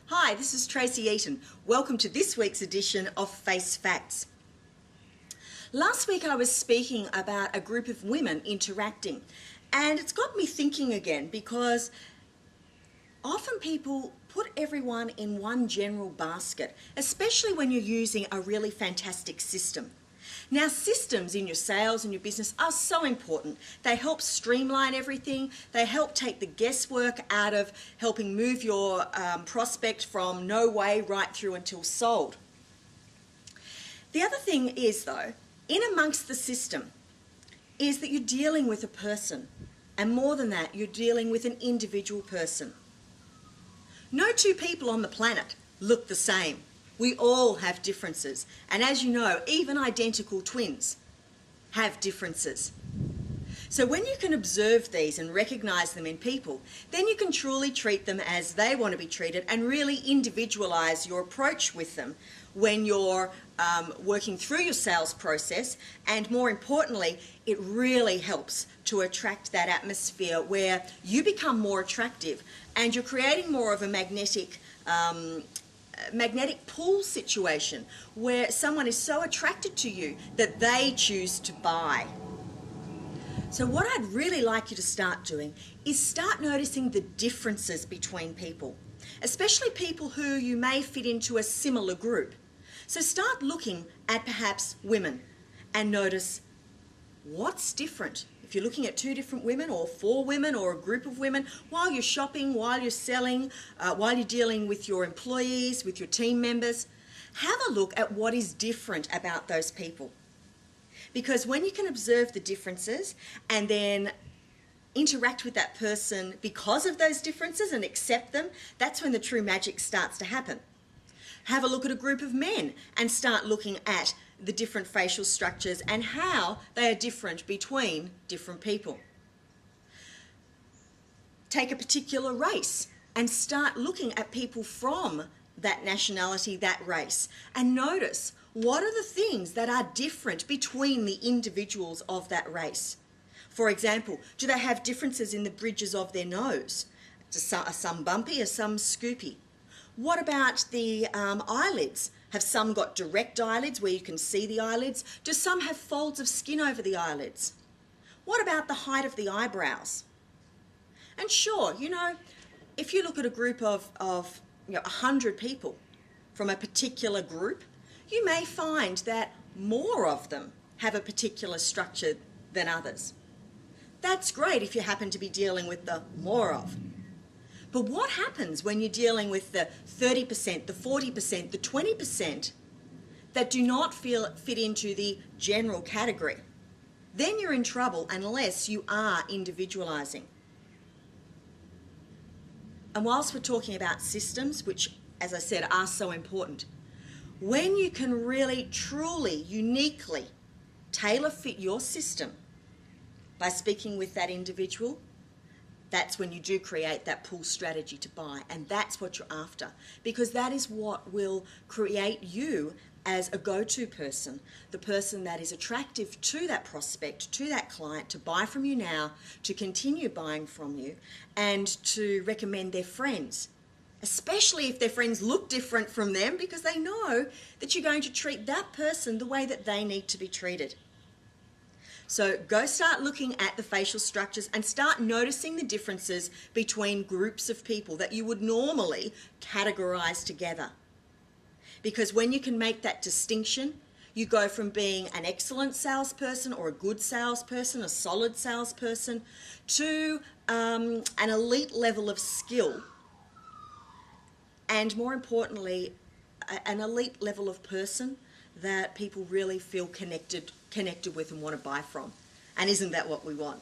Hi, this is Tracy Eaton. Welcome to this week's edition of Face Facts. Last week I was speaking about a group of women interacting, and it's got me thinking again because often people put everyone in one general basket, especially when you're using a really fantastic system. Now, systems in your sales and your business are so important. They help streamline everything. They help take the guesswork out of helping move your prospect from no way right through until sold. The other thing is, though, in amongst the system is that you're dealing with a person. And more than that, you're dealing with an individual person. No two people on the planet look the same. We all have differences, and as you know, even identical twins have differences. So when you can observe these and recognise them in people, then you can truly treat them as they want to be treated and really individualise your approach with them when you're working through your sales process. And more importantly, it really helps to attract that atmosphere where you become more attractive and you're creating more of a magnetic pull situation where someone is so attracted to you that they choose to buy. So what I'd really like you to start doing is start noticing the differences between people, especially people who you may fit into a similar group. So start looking at perhaps women and notice what's different. If you're looking at two different women or four women or a group of women, while you're shopping, while you're selling, while you're dealing with your employees, with your team members, have a look at what is different about those people. Because when you can observe the differences and then interact with that person because of those differences and accept them, that's when the true magic starts to happen. Have a look at a group of men and start looking at the different facial structures and how they are different between different people. Take a particular race and start looking at people from that nationality, that race, and notice what are the things that are different between the individuals of that race. For example, do they have differences in the bridges of their nose? Are some bumpy, are some scoopy? What about the eyelids? Have some got direct eyelids where you can see the eyelids? Do some have folds of skin over the eyelids? What about the height of the eyebrows? And sure, if you look at a group of 100 people from a particular group, you may find that more of them have a particular structure than others. That's great if you happen to be dealing with the more of. But what happens when you're dealing with the 30%, the 40%, the 20% that do not fit into the general category? Then you're in trouble unless you are individualising. And whilst we're talking about systems, which, as I said, are so important, when you can really, truly, uniquely tailor fit your system by speaking with that individual, that's when you do create that pull strategy to buy, and that's what you're after, because that is what will create you as a go-to person, the person that is attractive to that prospect, to that client, to buy from you now, to continue buying from you, and to recommend their friends, especially if their friends look different from them, because they know that you're going to treat that person the way that they need to be treated. So go start looking at the facial structures and start noticing the differences between groups of people that you would normally categorize together. Because when you can make that distinction, you go from being an excellent salesperson or a good salesperson, a solid salesperson, to an elite level of skill, and more importantly, an elite level of person that people really feel connected with and want to buy from. And isn't that what we want?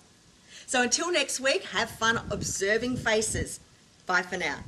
So until next week, have fun observing faces. Bye for now.